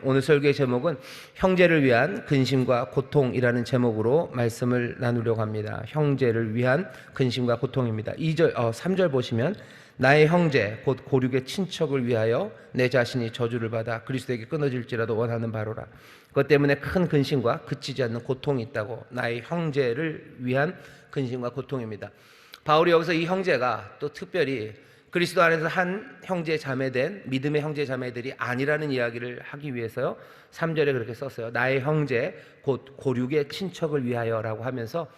오늘 설교의 제목은 형제를 위한 근심과 고통이라는 제목으로 말씀을 나누려고 합니다. 형제를 위한 근심과 고통입니다. 3절 보시면 나의 형제 곧 고륙의 친척을 위하여 내 자신이 저주를 받아 그리스도에게 끊어질지라도 원하는 바로라. 그것 때문에 큰 근심과 그치지 않는 고통이 있다고. 나의 형제를 위한 근심과 고통입니다. 바울이 여기서 이 형제가 또 특별히 그리스도 안에서 한 형제 자매된 믿음의 형제 자매들이 아니라는 이야기를 하기 위해서요 3절에 그렇게 썼어요. 나의 형제 곧 고륙의 친척을 위하여라고 하면서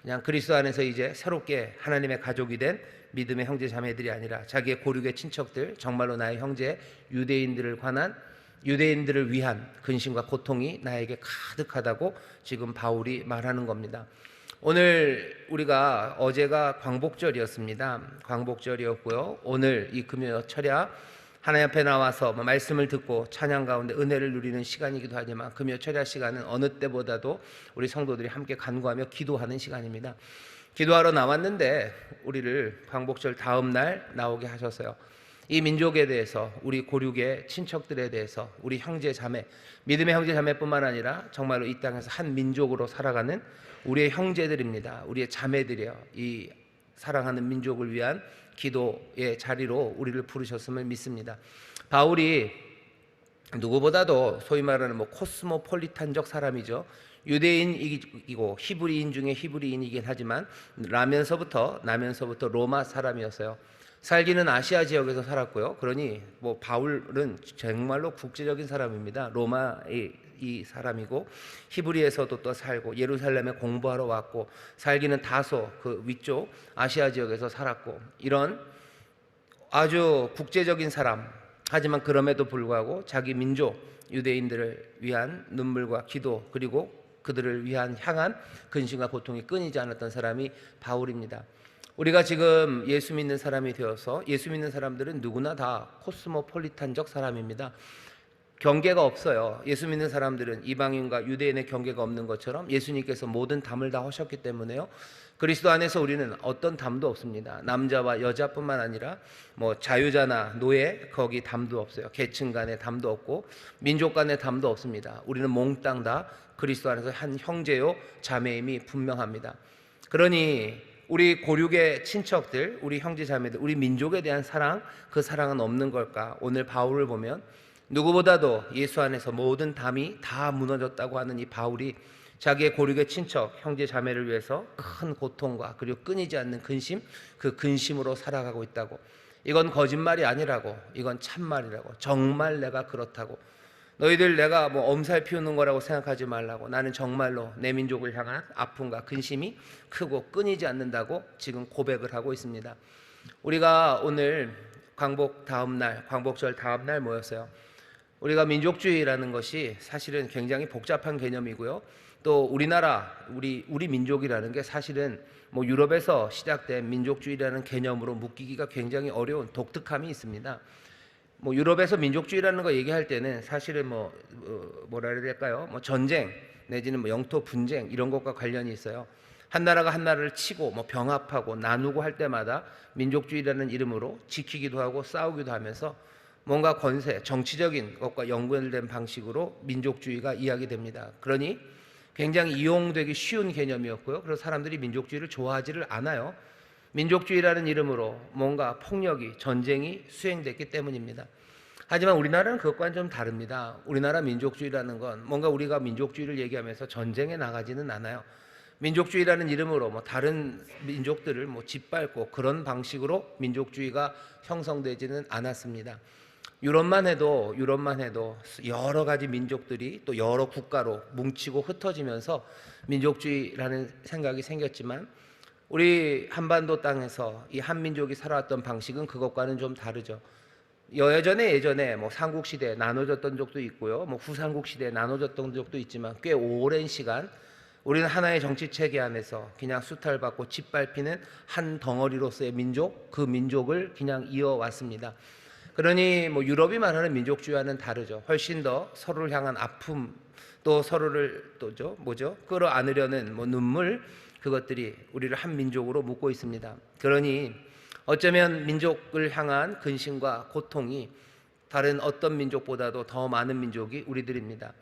그냥 그리스도 안에서 이제 새롭게 하나님의 가족이 된 믿음의 형제 자매들이 아니라 자기의 고륙의 친척들, 정말로 나의 형제 유대인들을 위한 근심과 고통이 나에게 가득하다고 지금 바울이 말하는 겁니다. 오늘 우리가 어제가 광복절이었습니다. 광복절이었고요. 오늘 이 금요 철야 하나님 앞에 나와서 말씀을 듣고 찬양 가운데 은혜를 누리는 시간이기도 하지만 금요 철야 시간은 어느 때보다도 우리 성도들이 함께 간구하며 기도하는 시간입니다. 기도하러 나왔는데 우리를 광복절 다음 날 나오게 하셨어요. 이 민족에 대해서, 우리 고륙의 친척들에 대해서, 우리 형제 자매, 믿음의 형제 자매뿐만 아니라 정말로 이 땅에서 한 민족으로 살아가는 우리의 형제들입니다. 우리의 자매들이요. 이 사랑하는 민족을 위한 기도의 자리로 우리를 부르셨음을 믿습니다. 바울이 누구보다도 소위 말하는 코스모폴리탄적 사람이죠. 유대인이고 히브리인 중에 히브리인이긴 하지만 나면서부터 로마 사람이었어요. 살기는 아시아 지역에서 살았고요. 그러니 바울은 정말로 국제적인 사람입니다. 로마의 이 사람이고 히브리에서도 또 살고 예루살렘에 공부하러 왔고 살기는 다소 그 위쪽 아시아 지역에서 살았고 이런 아주 국제적인 사람, 하지만 그럼에도 불구하고 자기 민족 유대인들을 위한 눈물과 기도 그리고 그들을 위한 향한 근심과 고통이 끊이지 않았던 사람이 바울입니다. 우리가 지금 예수 믿는 사람이 되어서 예수 믿는 사람들은 누구나 다 코스모폴리탄적 사람입니다. 경계가 없어요. 예수 믿는 사람들은 이방인과 유대인의 경계가 없는 것처럼 예수님께서 모든 담을 다 하셨기 때문에요. 그리스도 안에서 우리는 어떤 담도 없습니다. 남자와 여자뿐만 아니라 자유자나 노예 거기 담도 없어요. 계층 간의 담도 없고 민족 간의 담도 없습니다. 우리는 몽땅 다 그리스도 안에서 한 형제요 자매임이 분명합니다. 그러니 우리 고륙의 친척들, 우리 형제 자매들, 우리 민족에 대한 사랑, 그 사랑은 없는 걸까? 오늘 바울을 보면 누구보다도 예수 안에서 모든 담이 다 무너졌다고 하는 이 바울이 자기의 고륙의 친척, 형제 자매를 위해서 큰 고통과 그리고 끊이지 않는 근심, 그 근심으로 살아가고 있다고. 이건 거짓말이 아니라고, 이건 참말이라고, 정말 내가 그렇다고. 너희들 내가 엄살 피우는 거라고 생각하지 말라고. 나는 정말로 내 민족을 향한 아픔과 근심이 크고 끊이지 않는다고 지금 고백을 하고 있습니다. 우리가 오늘 광복절 다음 날 모였어요. 우리가 민족주의라는 것이 사실은 굉장히 복잡한 개념이고요. 또 우리 민족이라는 게 사실은 유럽에서 시작된 민족주의라는 개념으로 묶이기가 굉장히 어려운 독특함이 있습니다. 유럽에서 민족주의라는 거 얘기할 때는 사실은 뭐라 해야 될까요? 전쟁 내지는 영토 분쟁 이런 것과 관련이 있어요. 한 나라가 한 나라를 치고 병합하고 나누고 할 때마다 민족주의라는 이름으로 지키기도 하고 싸우기도 하면서 뭔가 권세, 정치적인 것과 연결된 방식으로 민족주의가 이야기됩니다. 그러니 굉장히 이용되기 쉬운 개념이었고요. 그래서 사람들이 민족주의를 좋아하지를 않아요. 민족주의라는 이름으로 뭔가 폭력이, 전쟁이 수행됐기 때문입니다. 하지만 우리나라는 그것과는 좀 다릅니다. 우리나라 민족주의라는 건 뭔가 우리가 민족주의를 얘기하면서 전쟁에 나가지는 않아요. 민족주의라는 이름으로 다른 민족들을 짓밟고 그런 방식으로 민족주의가 형성되지는 않았습니다. 유럽만 해도 여러 가지 민족들이 또 여러 국가로 뭉치고 흩어지면서 민족주의라는 생각이 생겼지만 우리 한반도 땅에서 이 한민족이 살아왔던 방식은 그것과는 좀 다르죠. 예전에 삼국시대에 나눠졌던 적도 있고요. 후삼국시대에 나눠졌던 적도 있지만 꽤 오랜 시간 우리는 하나의 정치체계 안에서 그냥 수탈받고 짓밟히는 한 덩어리로서의 민족, 그 민족을 그냥 이어왔습니다. 그러니 유럽이 말하는 민족주의와는 다르죠. 훨씬 더 서로를 향한 아픔, 또 서로를 끌어안으려는 눈물, 그것들이 우리를 한 민족으로 묶고 있습니다. 그러니 어쩌면 민족을 향한 근심과 고통이 다른 어떤 민족보다도 더 많은 민족이 우리들입니다.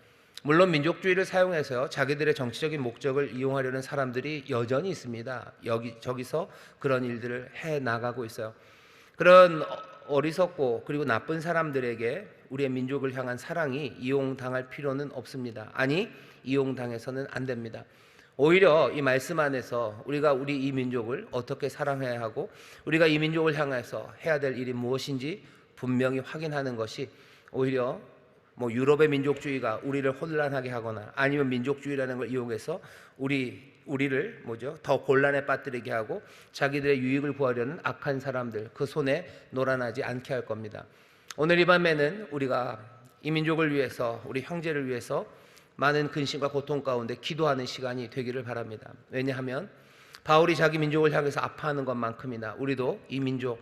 물론 민족주의를 사용해서 자기들의 정치적인 목적을 이용하려는 사람들이 여전히 있습니다. 여기저기서 그런 일들을 해 나가고 있어요. 그런 어리석고 그리고 나쁜 사람들에게 우리의 민족을 향한 사랑이 이용당할 필요는 없습니다. 아니, 이용당해서는 안 됩니다. 오히려 이 말씀 안에서 우리가 우리 이 민족을 어떻게 사랑해야 하고 우리가 이 민족을 향해서 해야 될 일이 무엇인지 분명히 확인하는 것이 오히려 유럽의 민족주의가 우리를 혼란하게 하거나 아니면 민족주의라는 걸 이용해서 우리를 더 곤란에 빠뜨리게 하고 자기들의 유익을 구하려는 악한 사람들 그 손에 놀아나지 않게 할 겁니다. 오늘 이 밤에는 우리가 이 민족을 위해서 우리 형제를 위해서 많은 근심과 고통 가운데 기도하는 시간이 되기를 바랍니다. 왜냐하면 바울이 자기 민족을 향해서 아파하는 것만큼이나 우리도 이 민족,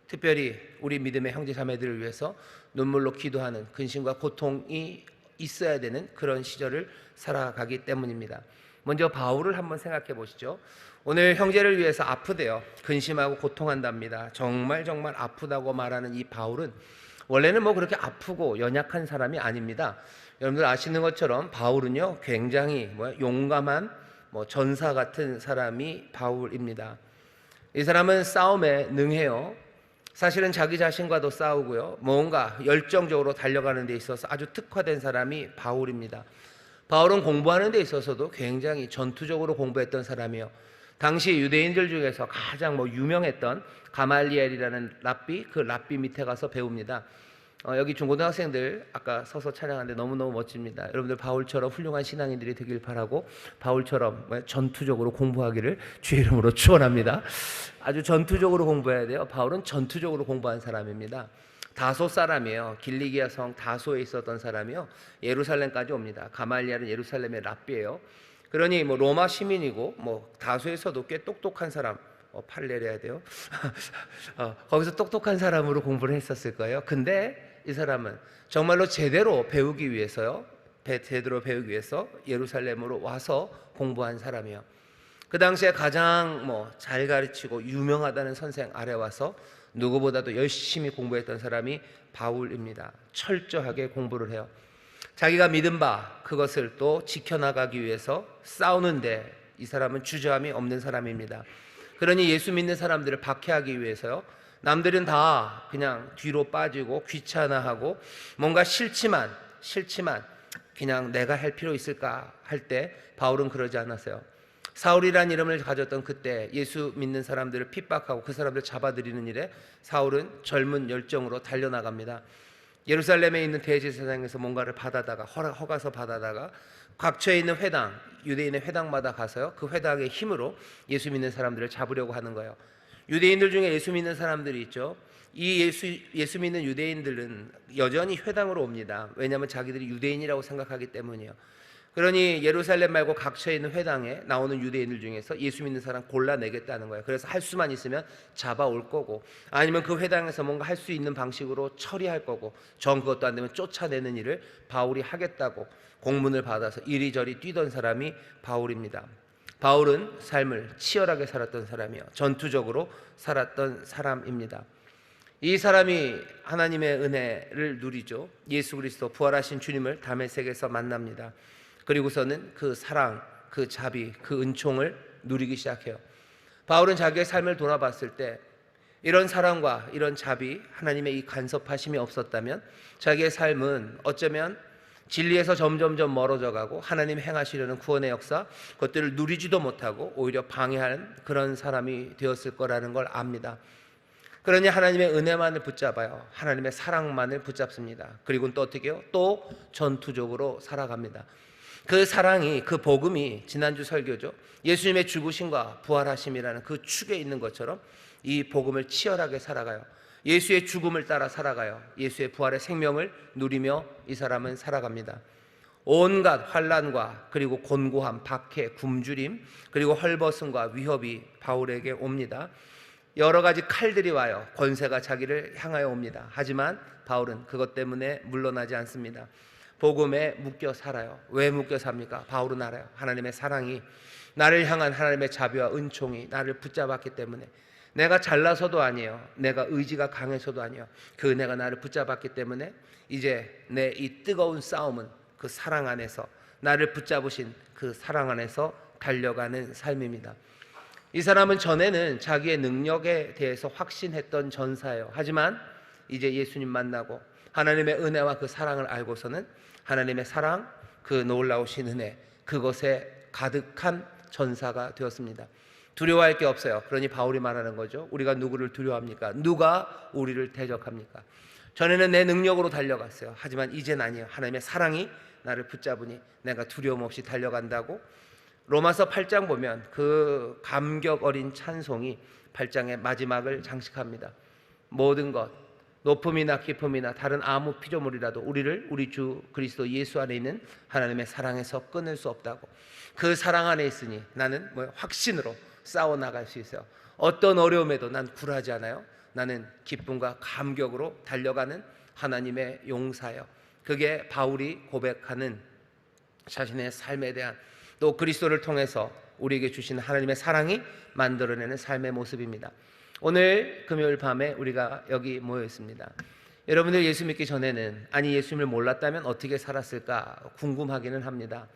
특별히 우리 믿음의 형제 자매들을 위해서 눈물로 기도하는 근심과 고통이 있어야 되는 그런 시절을 살아가기 때문입니다. 먼저 바울을 한번 생각해 보시죠. 오늘 형제를 위해서 아프대요. 근심하고 고통한답니다. 정말 아프다고 말하는 이 바울은 원래는 그렇게 아프고 연약한 사람이 아닙니다. 여러분들 아시는 것처럼 바울은요 굉장히 용감한 전사 같은 사람이 바울입니다. 이 사람은 싸움에 능해요. 사실은 자기 자신과도 싸우고요. 뭔가 열정적으로 달려가는 데 있어서 아주 특화된 사람이 바울입니다. 바울은 공부하는 데 있어서도 굉장히 전투적으로 공부했던 사람이에요. 당시 유대인들 중에서 가장 유명했던 가말리엘이라는 랍비, 그 랍비 밑에 가서 배웁니다. 여기 중고등학생들 아까 서서 찬양하는데 너무너무 멋집니다. 여러분들 바울처럼 훌륭한 신앙인들이 되길 바라고 바울처럼 전투적으로 공부하기를 주의 이름으로 축원합니다. 아주 전투적으로 공부해야 돼요. 바울은 전투적으로 공부한 사람입니다. 다소 사람이에요. 길리기아 성 다소에 있었던 사람이요. 예루살렘까지 옵니다. 가말리엘은 예루살렘의 랍비예요. 그러니 로마 시민이고 다소에서도 꽤 똑똑한 사람. 팔레를 해야 돼요. 거기서 똑똑한 사람으로 공부를 했었을 거예요. 근데 이 사람은 정말로 제대로 배우기 위해서 예루살렘으로 와서 공부한 사람이에요. 그 당시에 가장 잘 가르치고 유명하다는 선생 아래 와서 누구보다도 열심히 공부했던 사람이 바울입니다. 철저하게 공부를 해요. 자기가 믿은 바 그것을 또 지켜나가기 위해서 싸우는데 이 사람은 주저함이 없는 사람입니다. 그러니 예수 믿는 사람들을 박해하기 위해서요. 남들은 다 그냥 뒤로 빠지고 귀찮아하고 뭔가 싫지만 그냥 내가 할 필요 있을까 할 때 바울은 그러지 않았어요. 사울이라는 이름을 가졌던 그때 예수 믿는 사람들을 핍박하고 그 사람들을 잡아들이는 일에 사울은 젊은 열정으로 달려나갑니다. 예루살렘에 있는 대제사장에서 뭔가를 받아다가 허가서 받아다가 각처에 있는 회당, 유대인의 회당마다 가서요. 그 회당의 힘으로 예수 믿는 사람들을 잡으려고 하는 거예요. 유대인들 중에 예수 믿는 사람들이 있죠. 이 예수 믿는 유대인들은 여전히 회당으로 옵니다. 왜냐하면 자기들이 유대인이라고 생각하기 때문이에요. 그러니 예루살렘 말고 각처에 있는 회당에 나오는 유대인들 중에서 예수 믿는 사람 골라내겠다는 거예요. 그래서 할 수만 있으면 잡아올 거고 아니면 그 회당에서 뭔가 할 수 있는 방식으로 처리할 거고 정 그것도 안 되면 쫓아내는 일을 바울이 하겠다고 공문을 받아서 이리저리 뛰던 사람이 바울입니다. 바울은 삶을 치열하게 살았던 사람이요. 전투적으로 살았던 사람입니다. 이 사람이 하나님의 은혜를 누리죠. 예수 그리스도 부활하신 주님을 다메섹에서 만납니다. 그리고서는 그 사랑, 그 자비, 그 은총을 누리기 시작해요. 바울은 자기의 삶을 돌아봤을 때 이런 사랑과 이런 자비, 하나님의 이 간섭하심이 없었다면 자기의 삶은 어쩌면 진리에서 점점점 멀어져 가고 하나님 행하시려는 구원의 역사, 그것들을 누리지도 못하고 오히려 방해하는 그런 사람이 되었을 거라는 걸 압니다. 그러니 하나님의 은혜만을 붙잡아요. 하나님의 사랑만을 붙잡습니다. 그리고 또 어떻게 해요? 또 전투적으로 살아갑니다. 그 사랑이, 그 복음이 지난주 설교죠. 예수님의 죽으심과 부활하심이라는 그 축에 있는 것처럼 이 복음을 치열하게 살아가요. 예수의 죽음을 따라 살아가요. 예수의 부활의 생명을 누리며 이 사람은 살아갑니다. 온갖 환난과 그리고 곤고함, 박해, 굶주림, 그리고 헐벗음과 위협이 바울에게 옵니다. 여러 가지 칼들이 와요. 권세가 자기를 향하여 옵니다. 하지만 바울은 그것 때문에 물러나지 않습니다. 복음에 묶여 살아요. 왜 묶여 삽니까? 바울은 알아요. 하나님의 사랑이, 나를 향한 하나님의 자비와 은총이 나를 붙잡았기 때문에, 내가 잘나서도 아니에요. 내가 의지가 강해서도 아니에요. 그 은혜가 나를 붙잡았기 때문에 이제 내 이 뜨거운 싸움은 그 사랑 안에서, 나를 붙잡으신 그 사랑 안에서 달려가는 삶입니다. 이 사람은 전에는 자기의 능력에 대해서 확신했던 전사예요. 하지만 이제 예수님 만나고 하나님의 은혜와 그 사랑을 알고서는 하나님의 사랑, 그 놀라우신 은혜, 그것에 가득한 전사가 되었습니다. 두려워할 게 없어요. 그러니 바울이 말하는 거죠. 우리가 누구를 두려워합니까? 누가 우리를 대적합니까? 전에는 내 능력으로 달려갔어요. 하지만 이젠 아니에요. 하나님의 사랑이 나를 붙잡으니 내가 두려움 없이 달려간다고. 로마서 8장 보면 그 감격 어린 찬송이 8장의 마지막을 장식합니다. 모든 것, 높음이나 깊음이나 다른 아무 피조물이라도 우리를 우리 주 그리스도 예수 안에 있는 하나님의 사랑에서 끊을 수 없다고. 그 사랑 안에 있으니 나는 확신으로 싸워 나갈 수 있어요. 어떤 어려움에도 난 굴하지 않아요. 나는 기쁨과 감격으로 달려가는 하나님의 용사예요. 그게 바울이 고백하는 자신의 삶에 대한, 또 그리스도를 통해서 우리에게 주신 하나님의 사랑이 만들어내는 삶의 모습입니다. 오늘 금요일 밤에 우리가 여기 모여 있습니다. 여러분들 예수 믿기 전에는, 아니 예수님을 몰랐다면 어떻게 살았을까 궁금하기는 합니다.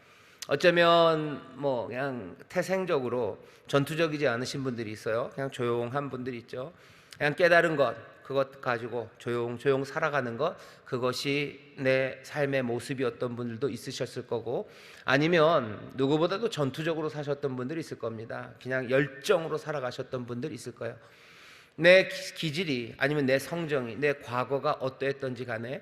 어쩌면 그냥 태생적으로 전투적이지 않으신 분들이 있어요. 그냥 조용한 분들이 있죠. 그냥 깨달은 것, 그것 가지고 조용조용 살아가는 것, 그것이 내 삶의 모습이었던 분들도 있으셨을 거고, 아니면 누구보다도 전투적으로 사셨던 분들이 있을 겁니다. 그냥 열정으로 살아가셨던 분들이 있을 거예요. 내 기질이, 아니면 내 성정이, 내 과거가 어떠했던지 간에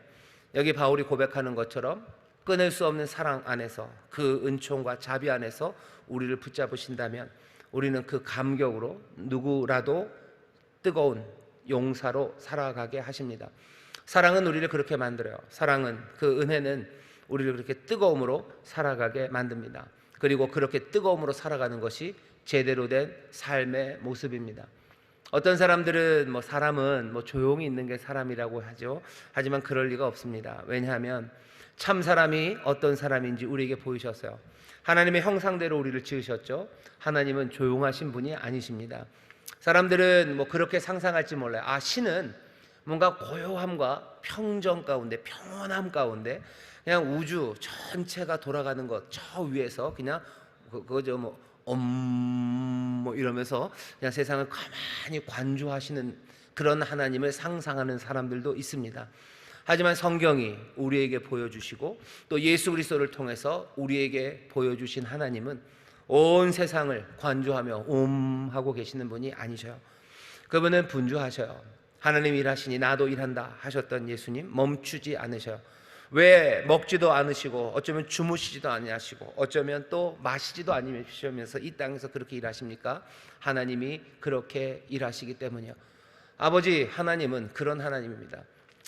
여기 바울이 고백하는 것처럼 끊을 수 없는 사랑 안에서, 그 은총과 자비 안에서 우리를 붙잡으신다면 우리는 그 감격으로 누구라도 뜨거운 용사로 살아가게 하십니다. 사랑은 우리를 그렇게 만들어요. 사랑은, 그 은혜는 우리를 그렇게 뜨거움으로 살아가게 만듭니다. 그리고 그렇게 뜨거움으로 살아가는 것이 제대로 된 삶의 모습입니다. 어떤 사람들은 사람은 조용히 있는 게 사람이라고 하죠. 하지만 그럴 리가 없습니다. 왜냐하면 참 사람이 어떤 사람인지 우리에게 보이셨어요. 하나님의 형상대로 우리를 지으셨죠. 하나님은 조용하신 분이 아니십니다. 사람들은 그렇게 상상할지 몰라요. 신은 뭔가 고요함과 평정 가운데, 평온함 가운데 그냥 우주 전체가 돌아가는 것 저 위에서 그냥 그거죠. 이러면서 그냥 세상을 가만히 관주하시는 그런 하나님을 상상하는 사람들도 있습니다. 하지만 성경이 우리에게 보여주시고 또 예수 그리스도를 통해서 우리에게 보여주신 하나님은 온 세상을 관주하며 하고 계시는 분이 아니셔요. 그분은 분주하셔요. 하나님 일하시니 나도 일한다 하셨던 예수님 멈추지 않으셔요. 왜 먹지도 않으시고 어쩌면 주무시지도 아니하시고 어쩌면 또 마시지도 않으시면서 이 땅에서 그렇게 일하십니까? 하나님이 그렇게 일하시기 때문이요. 아버지 하나님은 그런 하나님입니다.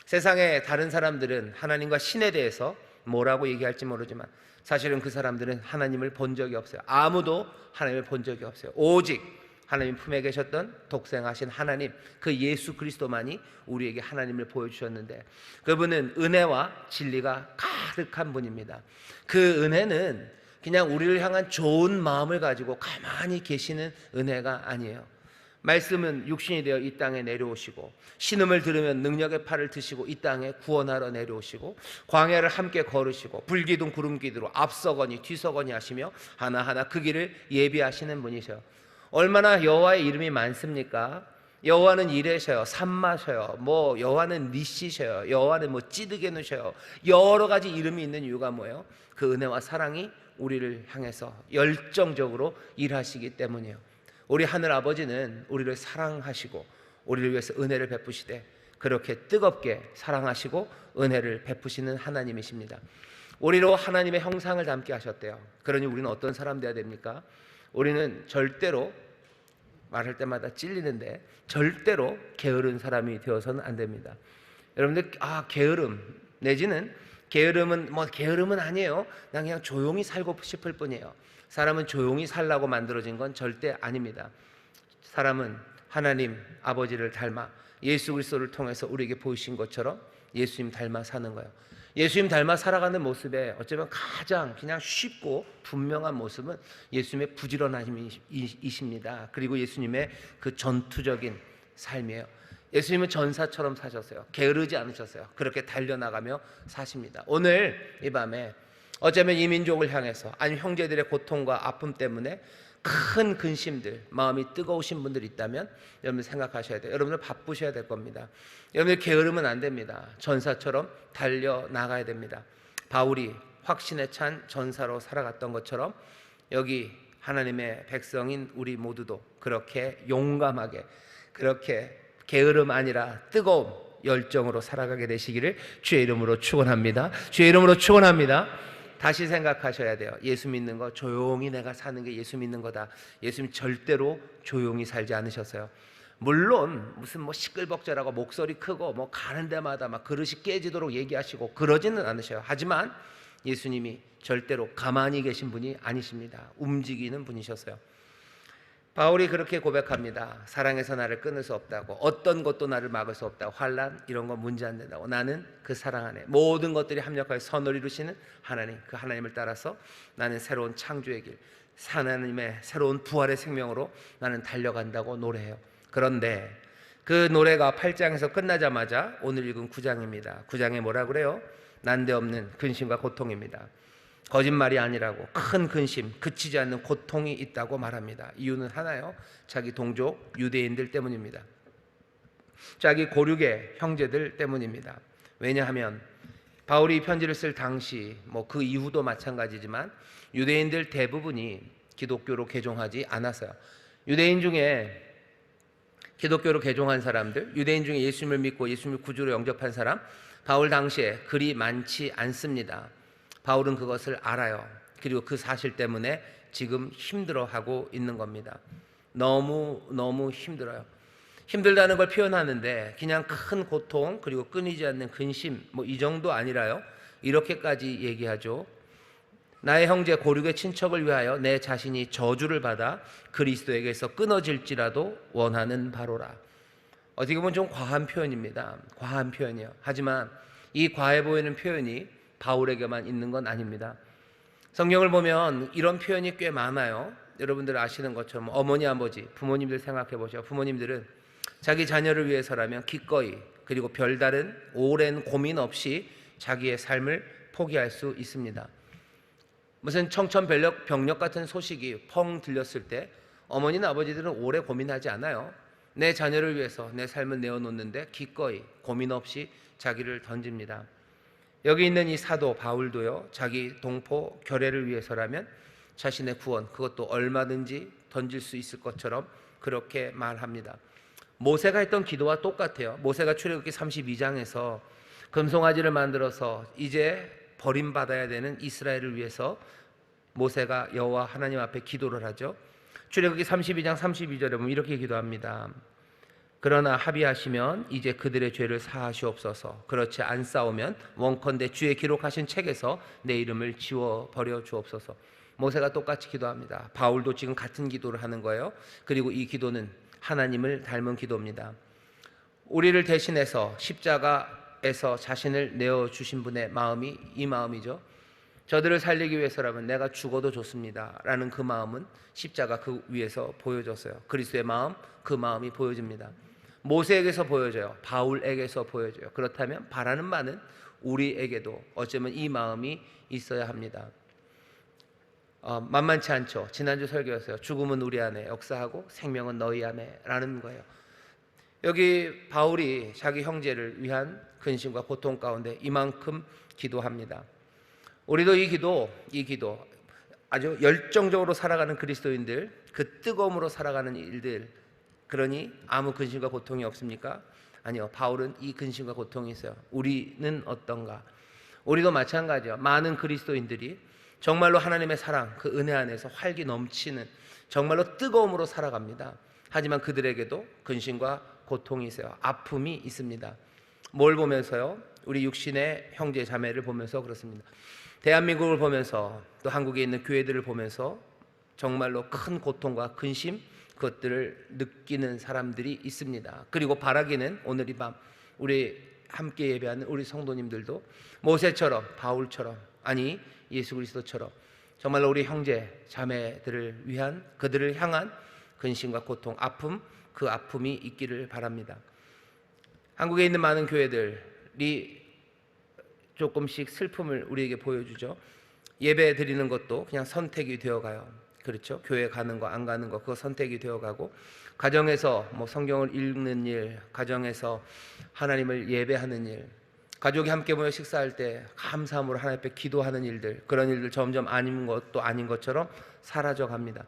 세상의 다른 사람들은 하나님과 신에 대해서 뭐라고 얘기할지 모르지만 사실은 그 사람들은 하나님을 본 적이 없어요. 아무도 하나님을 본 적이 없어요. 오직 하나님 품에 계셨던 독생하신 하나님, 그 예수 그리스도만이 우리에게 하나님을 보여주셨는데, 그분은 은혜와 진리가 가득한 분입니다. 그 은혜는 그냥 우리를 향한 좋은 마음을 가지고 가만히 계시는 은혜가 아니에요. 말씀은 육신이 되어 이 땅에 내려오시고, 신음을 들으면 능력의 팔을 드시고 이 땅에 구원하러 내려오시고, 광야를 함께 걸으시고 불기둥 구름기둥으로 앞서거니 뒤서거니 하시며 하나하나 그 길을 예비하시는 분이셔요. 얼마나 여호와의 이름이 많습니까? 여호와는 이레셔요, 삼마셔요, 여호와는 니시셔요, 여호와는 찌드게누셔요. 여러 가지 이름이 있는 이유가 뭐예요? 그 은혜와 사랑이 우리를 향해서 열정적으로 일하시기 때문이에요. 우리 하늘 아버지는 우리를 사랑하시고 우리를 위해서 은혜를 베푸시되 그렇게 뜨겁게 사랑하시고 은혜를 베푸시는 하나님이십니다. 우리로 하나님의 형상을 닮게 하셨대요. 그러니 우리는 어떤 사람 되어야 됩니까? 우리는 절대로, 말할 때마다 찔리는데, 절대로 게으른 사람이 되어서는 안 됩니다. 여러분들 게으름 내지는 게으름은 아니에요. 그냥 조용히 살고 싶을 뿐이에요. 사람은 조용히 살라고 만들어진 건 절대 아닙니다. 사람은 하나님 아버지를 닮아 예수 그리스도를 통해서 우리에게 보이신 것처럼 예수님 닮아 사는 거예요. 예수님 닮아 살아가는 모습에 어쩌면 가장 그냥 쉽고 분명한 모습은 예수님의 부지런함이십니다. 그리고 예수님의 그 전투적인 삶이에요. 예수님은 전사처럼 사셨어요. 게으르지 않으셨어요. 그렇게 달려나가며 사십니다. 오늘 이 밤에 어쩌면 이 민족을 향해서, 아니면 형제들의 고통과 아픔 때문에 큰 근심들, 마음이 뜨거우신 분들이 있다면 여러분 생각하셔야 돼요. 여러분들 바쁘셔야 될 겁니다. 여러분들 게으르면 안 됩니다. 전사처럼 달려나가야 됩니다. 바울이 확신에 찬 전사로 살아갔던 것처럼 여기 하나님의 백성인 우리 모두도 그렇게 용감하게, 그렇게 게으름 아니라 뜨거운 열정으로 살아가게 되시기를 주의 이름으로 축원합니다. 주의 이름으로 축원합니다. 다시 생각하셔야 돼요. 예수 믿는 거, 조용히 내가 사는 게 예수 믿는 거다. 예수님 절대로 조용히 살지 않으셨어요. 물론 무슨 뭐 시끌벅적하고 목소리 크고 뭐 가는 데마다 막 그릇이 깨지도록 얘기하시고 그러지는 않으셔요. 하지만 예수님이 절대로 가만히 계신 분이 아니십니다. 움직이는 분이셨어요. 바울이 그렇게 고백합니다. 사랑에서 나를 끊을 수 없다고, 어떤 것도 나를 막을 수 없다고, 환난 이런 거 문제 안 된다고, 나는 그 사랑 안에 모든 것들이 합력하여 선을 이루시는 하나님, 그 하나님을 따라서 나는 새로운 창조의 길, 하나님의 새로운 부활의 생명으로 나는 달려간다고 노래해요. 그런데 그 노래가 8장에서 끝나자마자 오늘 읽은 9장입니다. 9장에 뭐라 그래요? 난데없는 근심과 고통입니다. 거짓말이 아니라고, 큰 근심, 그치지 않는 고통이 있다고 말합니다. 이유는 하나요. 자기 동족 유대인들 때문입니다. 자기 고륙의 형제들 때문입니다. 왜냐하면 바울이 이 편지를 쓸 당시, 뭐 그 이후도 마찬가지지만 유대인들 대부분이 기독교로 개종하지 않았어요. 유대인 중에 기독교로 개종한 사람들, 유대인 중에 예수님을 믿고 예수님을 구주로 영접한 사람, 바울 당시에 그리 많지 않습니다. 바울은 그것을 알아요. 그리고 그 사실 때문에 지금 힘들어하고 있는 겁니다. 너무 힘들어요. 힘들다는 걸 표현하는데 그냥 큰 고통, 그리고 끊이지 않는 근심, 뭐 이 정도 아니라요. 이렇게까지 얘기하죠. 나의 형제 고륙의 친척을 위하여 내 자신이 저주를 받아 그리스도에게서 끊어질지라도 원하는 바로라. 어떻게 보면 좀 과한 표현입니다. 과한 표현이요. 하지만 이 과해 보이는 표현이 바울에게만 있는 건 아닙니다. 성경을 보면 이런 표현이 꽤 많아요. 여러분들 아시는 것처럼 어머니, 아버지, 부모님들 생각해 보세요. 부모님들은 자기 자녀를 위해서라면 기꺼이, 그리고 별다른 오랜 고민 없이 자기의 삶을 포기할 수 있습니다. 무슨 청천벽력 같은 소식이 펑 들렸을 때 어머니나 아버지들은 오래 고민하지 않아요. 내 자녀를 위해서 내 삶을 내어놓는데 기꺼이 고민 없이 자기를 던집니다. 여기 있는 이 사도 바울도요, 자기 동포 결례를 위해서라면 자신의 구원, 그것도 얼마든지 던질 수 있을 것처럼 그렇게 말합니다. 모세가 했던 기도와 똑같아요. 모세가 출애굽기 32장에서 금송아지를 만들어서 이제 버림받아야 되는 이스라엘을 위해서 모세가 여호와 하나님 앞에 기도를 하죠. 출애굽기 32장 32절에 보면 이렇게 기도합니다. 그러나 합의하시면 이제 그들의 죄를 사하시옵소서. 그렇지 않사오면 원컨대 주의 기록하신 책에서 내 이름을 지워버려 주옵소서. 모세가 똑같이 기도합니다. 바울도 지금 같은 기도를 하는 거예요. 그리고 이 기도는 하나님을 닮은 기도입니다. 우리를 대신해서 십자가에서 자신을 내어주신 분의 마음이 이 마음이죠. 저들을 살리기 위해서라면 내가 죽어도 좋습니다 라는 그 마음은 십자가 그 위에서 보여졌어요. 그리스도의 마음, 그 마음이 보여집니다. 모세에게서 보여져요. 바울에게서 보여져요. 그렇다면 바라는 바는 우리에게도 어쩌면 이 마음이 있어야 합니다. 만만치 않죠. 지난주 설교였어요. 죽음은 우리 안에 역사하고 생명은 너희 안에 라는 거예요. 여기 바울이 자기 형제를 위한 근심과 고통 가운데 이만큼 기도합니다. 우리도 이 기도 아주 열정적으로 살아가는 그리스도인들, 그 뜨거움으로 살아가는 일들, 그러니 아무 근심과 고통이 없습니까? 아니요. 바울은 이 근심과 고통이 있어요. 우리는 어떤가? 우리도 마찬가지요. 많은 그리스도인들이 정말로 하나님의 사랑, 그 은혜 안에서 활기 넘치는 정말로 뜨거움으로 살아갑니다. 하지만 그들에게도 근심과 고통이 있어요. 아픔이 있습니다. 뭘 보면서요? 우리 육신의 형제 자매를 보면서 그렇습니다. 대한민국을 보면서 또 한국에 있는 교회들을 보면서 정말로 큰 고통과 근심, 그것들을 느끼는 사람들이 있습니다. 그리고 바라기는 오늘 이 밤 우리 함께 예배하는 우리 성도님들도 모세처럼, 바울처럼, 아니 예수 그리스도처럼 정말로 우리 형제 자매들을 위한, 그들을 향한 근심과 고통, 아픔, 그 아픔이 있기를 바랍니다. 한국에 있는 많은 교회들이 조금씩 슬픔을 우리에게 보여주죠. 예배 드리는 것도 그냥 선택이 되어가요. 그렇죠? 교회 가는 거 안 가는 거 그거 선택이 되어가고, 가정에서 뭐 성경을 읽는 일, 가정에서 하나님을 예배하는 일, 가족이 함께 모여 식사할 때 감사함으로 하나님 앞에 기도하는 일들, 그런 일들 점점 아닌 것도 아닌 것처럼 사라져 갑니다.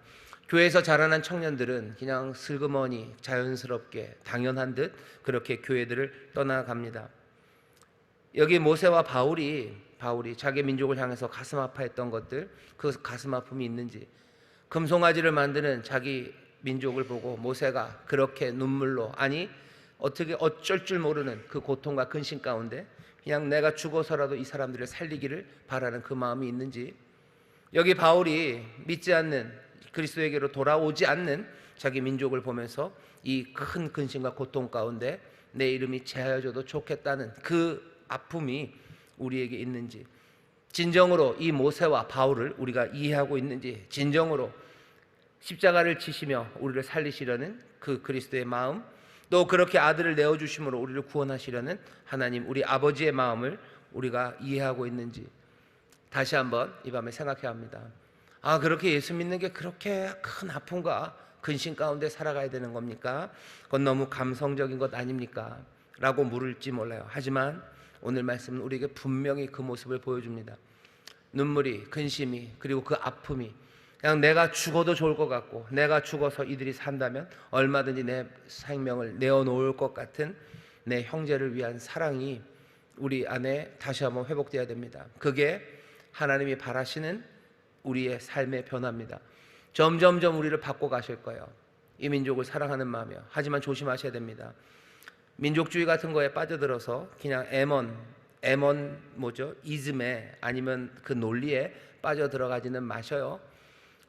교회에서 자라난 청년들은 그냥 슬그머니 자연스럽게 당연한 듯 그렇게 교회들을 떠나갑니다. 여기 모세와 바울이 자기 민족을 향해서 가슴 아파했던 것들, 그 가슴 아픔이 있는지, 금송아지를 만드는 자기 민족을 보고 모세가 그렇게 눈물로, 아니 어떻게 어쩔 줄 모르는 그 고통과 근심 가운데 그냥 내가 죽어서라도 이 사람들을 살리기를 바라는 그 마음이 있는지, 여기 바울이 믿지 않는, 그리스도에게로 돌아오지 않는 자기 민족을 보면서 이 큰 근심과 고통 가운데 내 이름이 제하여져도 좋겠다는 그 아픔이 우리에게 있는지, 진정으로 이 모세와 바울을 우리가 이해하고 있는지, 진정으로 십자가를 지시며 우리를 살리시려는 그 그리스도의 마음, 또 그렇게 아들을 내어주심으로 우리를 구원하시려는 하나님 우리 아버지의 마음을 우리가 이해하고 있는지 다시 한번 이 밤에 생각해야 합니다. 그렇게 예수 믿는 게 그렇게 큰 아픔과 근심 가운데 살아가야 되는 겁니까? 그건 너무 감성적인 것 아닙니까? 라고 물을지 몰라요. 하지만 오늘 말씀은 우리에게 분명히 그 모습을 보여줍니다. 눈물이, 근심이, 그리고 그 아픔이 그냥 내가 죽어도 좋을 것 같고, 내가 죽어서 이들이 산다면 얼마든지 내 생명을 내어놓을 것 같은 내 형제를 위한 사랑이 우리 안에 다시 한번 회복되어야 됩니다. 그게 하나님이 바라시는 우리의 삶의 변화입니다. 점점점 우리를 바꿔 가실 거예요. 이 민족을 사랑하는 마음이요. 하지만 조심하셔야 됩니다. 민족주의 같은 거에 빠져들어서 그냥 이즘에, 아니면 그 논리에 빠져들어가지는 마셔요.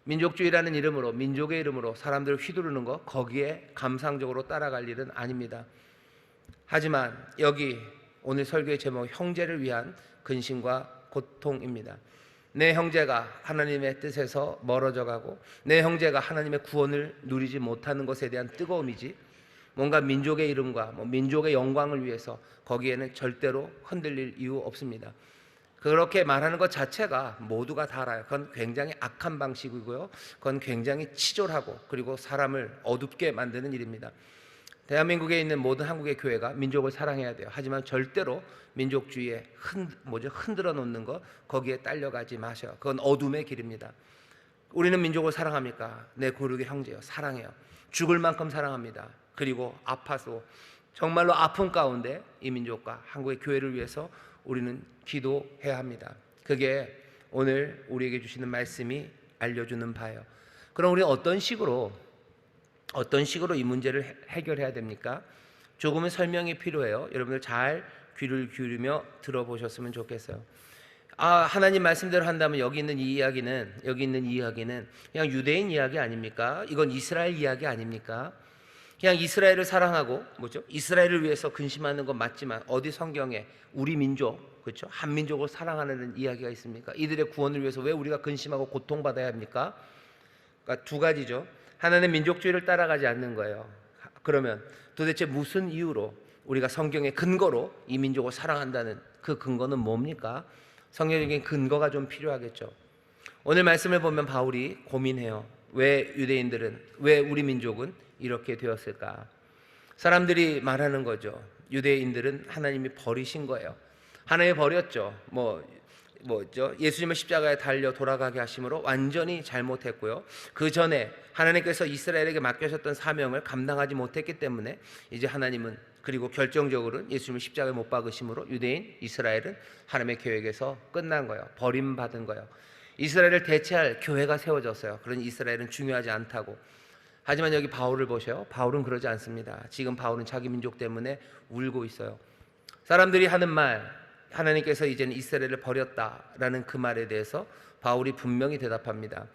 민족주의라는 이름으로, 민족의 이름으로 사람들을 휘두르는 거, 거기에 감상적으로 따라갈 일은 아닙니다. 하지만 여기 오늘 설교의 제목, 형제를 위한 근심과 고통입니다. 내 형제가 하나님의 뜻에서 멀어져 가고, 내 형제가 하나님의 구원을 누리지 못하는 것에 대한 뜨거움이지, 뭔가 민족의 이름과 민족의 영광을 위해서 거기에는 절대로 흔들릴 이유 없습니다. 그렇게 말하는 것 자체가 모두가 다 알아요. 그건 굉장히 악한 방식이고요, 그건 굉장히 치졸하고 그리고 사람을 어둡게 만드는 일입니다. 대한민국에 있는 모든 한국의 교회가 민족을 사랑해야 돼요. 하지만 절대로 민족주의에 흔들어 놓는 것, 거기에 딸려가지 마셔요. 그건 어둠의 길입니다. 우리는 민족을 사랑합니까? 내 고륙의 형제요, 사랑해요. 죽을 만큼 사랑합니다. 그리고 아파서 정말로 아픔 가운데 이 민족과 한국의 교회를 위해서 우리는 기도해야 합니다. 그게 오늘 우리에게 주시는 말씀이 알려주는 바예요. 그럼 우리는 어떤 식으로 이 문제를 해결해야 됩니까? 조금은 설명이 필요해요. 여러분들 잘 귀를 기울이며 들어보셨으면 좋겠어요. 하나님 말씀대로 한다면 여기 있는 이야기는 그냥 유대인 이야기 아닙니까? 이건 이스라엘 이야기 아닙니까? 그냥 이스라엘을 사랑하고 이스라엘을 위해서 근심하는 건 맞지만, 어디 성경에 우리 민족, 그렇죠? 한민족을 사랑하는 이야기가 있습니까? 이들의 구원을 위해서 왜 우리가 근심하고 고통받아야 합니까? 그러니까 두 가지죠. 하나는 민족주의를 따라가지 않는 거예요. 그러면 도대체 무슨 이유로 우리가 성경의 근거로 이 민족을 사랑한다는 그 근거는 뭡니까? 성경적인 근거가 좀 필요하겠죠. 오늘 말씀을 보면 바울이 고민해요. 왜 우리 민족은 이렇게 되었을까? 사람들이 말하는 거죠. 유대인들은 하나님이 버리신 거예요. 하나님이 버렸죠. 예수님을 십자가에 달려 돌아가게 하심으로 완전히 잘못했고요. 그 전에 하나님께서 이스라엘에게 맡겨셨던 사명을 감당하지 못했기 때문에 이제 하나님은, 그리고 결정적으로는 예수님을 십자가에 못 박으심으로 유대인 이스라엘은 하나님의 계획에서 끝난 거예요. 버림받은 거예요. 이스라엘을 대체할 교회가 세워졌어요. 그러니 이스라엘은 중요하지 않다고. 하지만 여기 바울을 보세요. 바울은 그러지 않습니다. 지금 바울은 자기 민족 때문에 울고 있어요. 사람들이 하는 말, 하나님께서 이제는 이스라엘을 버렸다라는 그 말에 대해서 바울이 분명히 대답합니다.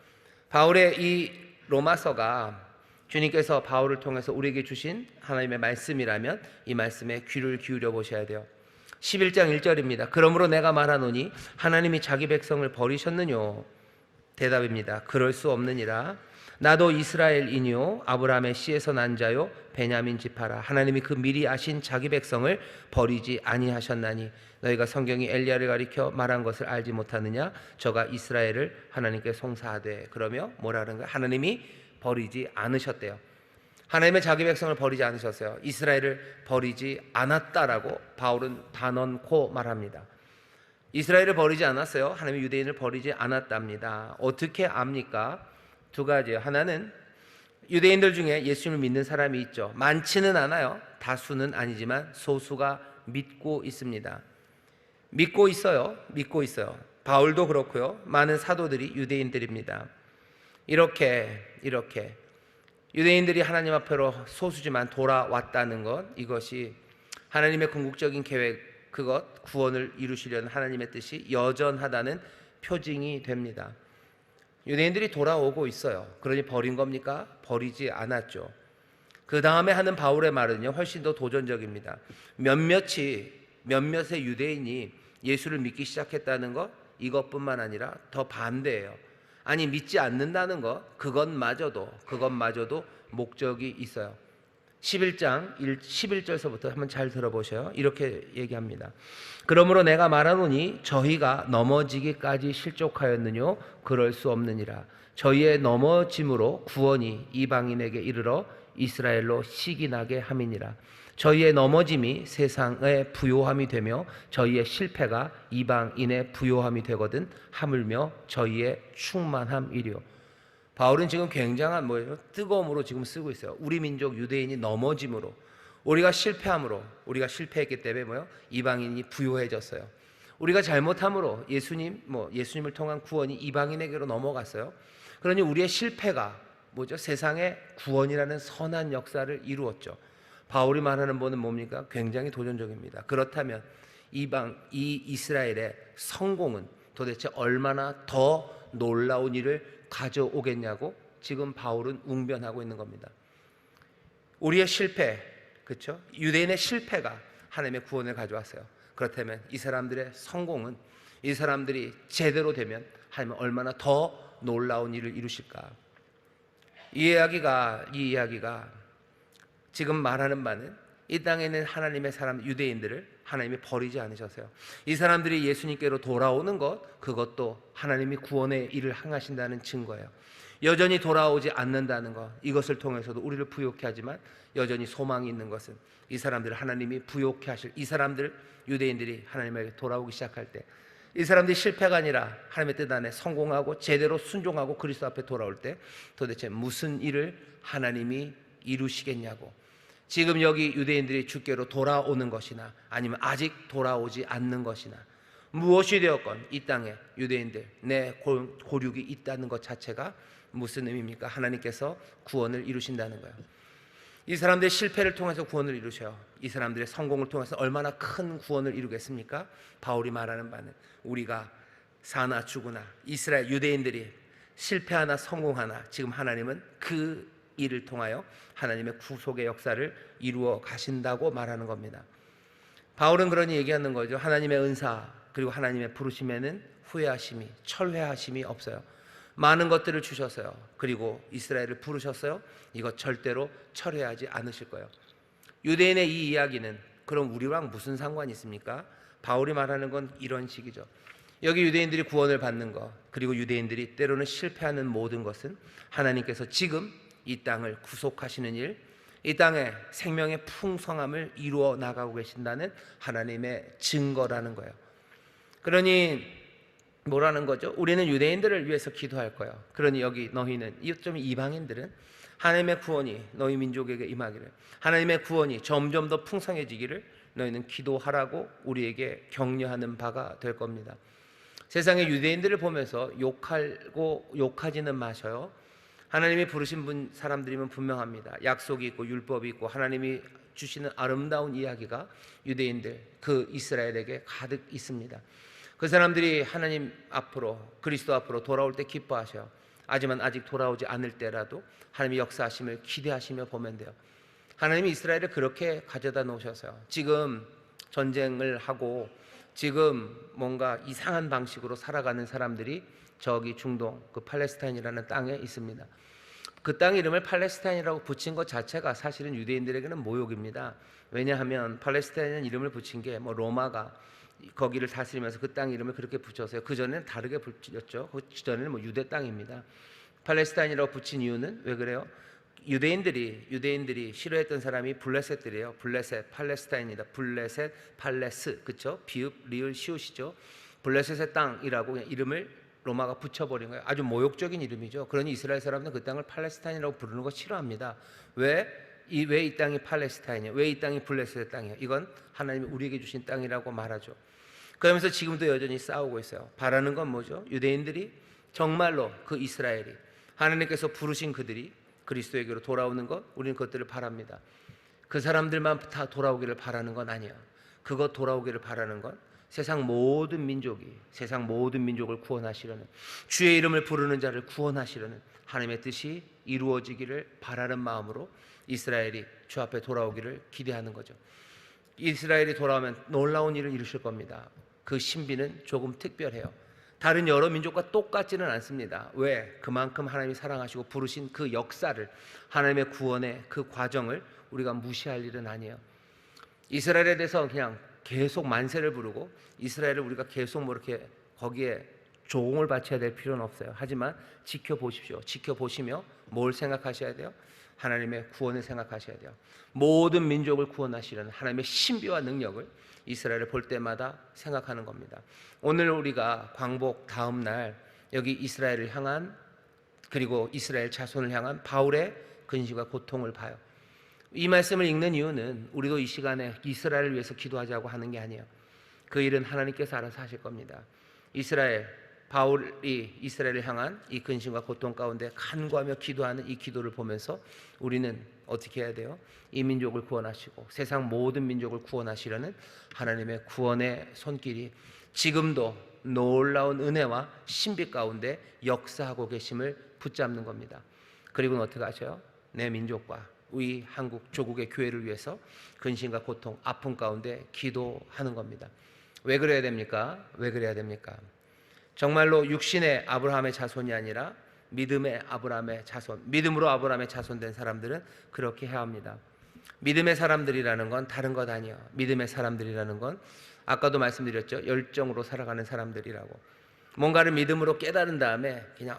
바울의 이 로마서가 주님께서 바울을 통해서 우리에게 주신 하나님의 말씀이라면 이 말씀에 귀를 기울여 보셔야 돼요. 11장 1절입니다. 그러므로 내가 말하노니 하나님이 자기 백성을 버리셨느뇨? 대답입니다. 그럴 수 없느니라. 나도 이스라엘이니요 아브라함의 씨에서 난 자요 베냐민 지파라. 하나님이 그 미리 아신 자기 백성을 버리지 아니하셨나니 너희가 성경이 엘리야를 가리켜 말한 것을 알지 못하느냐? 저가 이스라엘을 하나님께 송사하되. 그러며 뭐라는 거야? 하나님이 버리지 않으셨대요. 하나님의 자기 백성을 버리지 않으셨어요. 이스라엘을 버리지 않았다라고 바울은 단언코 말합니다. 이스라엘을 버리지 않았어요. 하나님이 유대인을 버리지 않았답니다. 어떻게 압니까? 두 가지예요. 하나는 유대인들 중에 예수님을 믿는 사람이 있죠. 많지는 않아요. 다수는 아니지만 소수가 믿고 있습니다. 믿고 있어요. 바울도 그렇고요. 많은 사도들이 유대인들입니다. 이렇게 유대인들이 하나님 앞으로 소수지만 돌아왔다는 것, 이것이 하나님의 궁극적인 계획, 그것 구원을 이루시려는 하나님의 뜻이 여전하다는 표징이 됩니다. 유대인들이 돌아오고 있어요. 그러니 버린 겁니까? 버리지 않았죠. 그 다음에 하는 바울의 말은요 훨씬 더 도전적입니다. 몇몇의 유대인이 예수를 믿기 시작했다는 것, 이것뿐만 아니라 더 반대예요. 아니 믿지 않는다는 것, 그것마저도 목적이 있어요. 11장 11절서부터 한번 잘 들어보셔요. 이렇게 얘기합니다. 그러므로 내가 말하노니 저희가 넘어지기까지 실족하였느뇨? 그럴 수 없느니라. 저희의 넘어짐으로 구원이 이방인에게 이르러 이스라엘로 시기나게 함이니라. 저희의 넘어짐이 세상의 부요함이 되며 저희의 실패가 이방인의 부요함이 되거든 하물며 저희의 충만함이리요. 바울은 지금 굉장한 뜨거움으로 지금 쓰고 있어요. 우리 민족 유대인이 넘어짐으로, 우리가 실패함으로, 우리가 실패했기 때문에 이방인이 부요해졌어요. 우리가 잘못함으로 예수님을 통한 구원이 이방인에게로 넘어갔어요. 그러니 우리의 실패가 세상의 구원이라는 선한 역사를 이루었죠. 바울이 말하는 바는 뭡니까? 굉장히 도전적입니다. 그렇다면 이 이스라엘의 성공은 도대체 얼마나 더 놀라운 일을 가져오겠냐고 지금 바울은 웅변하고 있는 겁니다. 우리의 실패, 그렇죠? 유대인의 실패가 하나님의 구원을 가져왔어요. 그렇다면 이 사람들의 성공은, 이 사람들이 제대로 되면 하나님은 얼마나 더 놀라운 일을 이루실까? 이 이야기가 지금 말하는 바는 이 땅에 있는 하나님의 사람 유대인들을 하나님이 버리지 않으셨어요. 이 사람들이 예수님께로 돌아오는 것, 그것도 하나님이 구원의 일을 행하신다는 증거예요. 여전히 돌아오지 않는다는 것, 이것을 통해서도 우리를 부욕해 하지만 여전히 소망이 있는 것은 이 사람들을 하나님이 부욕해 하실, 이 사람들 유대인들이 하나님에게 돌아오기 시작할 때, 이 사람들이 실패가 아니라 하나님의 뜻 안에 성공하고 제대로 순종하고 그리스도 앞에 돌아올 때 도대체 무슨 일을 하나님이 이루시겠냐고, 지금 여기 유대인들이 주께로 돌아오는 것이나 아니면 아직 돌아오지 않는 것이나 무엇이 되었건 이 땅에 유대인들 내 고륙이 있다는 것 자체가 무슨 의미입니까? 하나님께서 구원을 이루신다는 거예요. 이 사람들의 실패를 통해서 구원을 이루셔요. 이 사람들의 성공을 통해서 얼마나 큰 구원을 이루겠습니까? 바울이 말하는 바는 우리가 사나 죽으나 이스라엘 유대인들이 실패하나 성공하나 지금 하나님은 그 일을 통하여 하나님의 구속의 역사를 이루어 가신다고 말하는 겁니다. 바울은 그러니 얘기하는 거죠. 하나님의 은사 그리고 하나님의 부르심에는 후회하심이, 철회하심이 없어요. 많은 것들을 주셨어요. 그리고 이스라엘을 부르셨어요. 이거 절대로 철회하지 않으실 거예요. 유대인의 이 이야기는 그럼 우리랑 무슨 상관이 있습니까? 바울이 말하는 건 이런 식이죠. 여기 유대인들이 구원을 받는 것, 그리고 유대인들이 때로는 실패하는 모든 것은 하나님께서 지금 이 땅을 구속하시는 일, 이 땅에 생명의 풍성함을 이루어 나가고 계신다는 하나님의 증거라는 거예요. 그러니 뭐라는 거죠? 우리는 유대인들을 위해서 기도할 거예요. 그러니 여기 너희는, 좀 이방인들은 하나님의 구원이 너희 민족에게 임하기를, 하나님의 구원이 점점 더 풍성해지기를 너희는 기도하라고 우리에게 격려하는 바가 될 겁니다. 세상의 유대인들을 보면서 욕하지는 마셔요. 하나님이 부르신 사람들이면 분명합니다. 약속이 있고 율법이 있고 하나님이 주시는 아름다운 이야기가 유대인들, 그 이스라엘에게 가득 있습니다. 그 사람들이 하나님 앞으로, 그리스도 앞으로 돌아올 때 기뻐하셔요. 하지만 아직 돌아오지 않을 때라도 하나님의 역사하심을 기대하시며 보면 돼요. 하나님이 이스라엘을 그렇게 가져다 놓으셔서요. 지금 전쟁을 하고 지금 뭔가 이상한 방식으로 살아가는 사람들이 저기 중동 그 팔레스타인이라는 땅에 있습니다. 그 땅 이름을 팔레스타인이라고 붙인 것 자체가 사실은 유대인들에게는 모욕입니다. 왜냐하면 팔레스타인 이름을 붙인 게 뭐 로마가 거기를 다스리면서 그 땅 이름을 그렇게 붙였어요. 그 전에는 다르게 붙였죠. 그 전에는 뭐 유대 땅입니다. 팔레스타인이라고 붙인 이유는 왜 그래요? 유대인들이 싫어했던 사람이 블레셋들이에요. 블레셋 팔레스타인이다. 블레셋 팔레스, 그렇죠? 비읍 리을 시옷이죠. 블레셋의 땅이라고 그냥 이름을 로마가 붙여버린 거예요. 아주 모욕적인 이름이죠. 그러니 이스라엘 사람들은 그 땅을 팔레스타인이라고 부르는 거 싫어합니다. 왜 이 땅이 팔레스타인이에요? 왜 이 땅이 블레셋의 땅이에요? 이건 하나님이 우리에게 주신 땅이라고 말하죠. 그러면서 지금도 여전히 싸우고 있어요. 바라는 건 뭐죠? 유대인들이 정말로 그 이스라엘이 하나님께서 부르신 그들이 그리스도에게로 돌아오는 것, 우리는 그것들을 바랍니다. 그 사람들만 다 돌아오기를 바라는 건 아니에요. 그것 돌아오기를 바라는 건 세상 모든 민족을 구원하시려는, 주의 이름을 부르는 자를 구원하시려는 하나님의 뜻이 이루어지기를 바라는 마음으로 이스라엘이 주 앞에 돌아오기를 기대하는 거죠. 이스라엘이 돌아오면 놀라운 일을 이루실 겁니다. 그 신비는 조금 특별해요. 다른 여러 민족과 똑같지는 않습니다. 왜? 그만큼 하나님이 사랑하시고 부르신 그 역사를, 하나님의 구원의 그 과정을 우리가 무시할 일은 아니에요. 이스라엘에 대해서 그냥 계속 만세를 부르고 이스라엘을 우리가 계속 뭐 이렇게 거기에 조공을 바쳐야 될 필요는 없어요. 하지만 지켜보십시오. 지켜보시며 뭘 생각하셔야 돼요? 하나님의 구원을 생각하셔야 돼요. 모든 민족을 구원하시려는 하나님의 신비와 능력을 이스라엘을 볼 때마다 생각하는 겁니다. 오늘 우리가 광복 다음 날 여기 이스라엘을 향한, 그리고 이스라엘 자손을 향한 바울의 근심과 고통을 봐요. 이 말씀을 읽는 이유는 우리도 이 시간에 이스라엘을 위해서 기도하자고 하는 게 아니에요. 그 일은 하나님께서 알아서 하실 겁니다. 바울이 이스라엘을 향한 이 근심과 고통 가운데 간구하며 기도하는 이 기도를 보면서 우리는 어떻게 해야 돼요? 이 민족을 구원하시고 세상 모든 민족을 구원하시려는 하나님의 구원의 손길이 지금도 놀라운 은혜와 신비 가운데 역사하고 계심을 붙잡는 겁니다. 그리고는 어떻게 하셔요? 내 민족과 우리 한국 조국의 교회를 위해서 근심과 고통, 아픔 가운데 기도하는 겁니다. 왜 그래야 됩니까? 왜 그래야 됩니까? 정말로 육신의 아브라함의 자손이 아니라 믿음의 아브라함의 자손, 믿음으로 아브라함의 자손된 사람들은 그렇게 해야 합니다. 믿음의 사람들이라는 건 다른 것 아니에요. 믿음의 사람들이라는 건 아까도 말씀드렸죠. 열정으로 살아가는 사람들이라고. 뭔가를 믿음으로 깨달은 다음에 그냥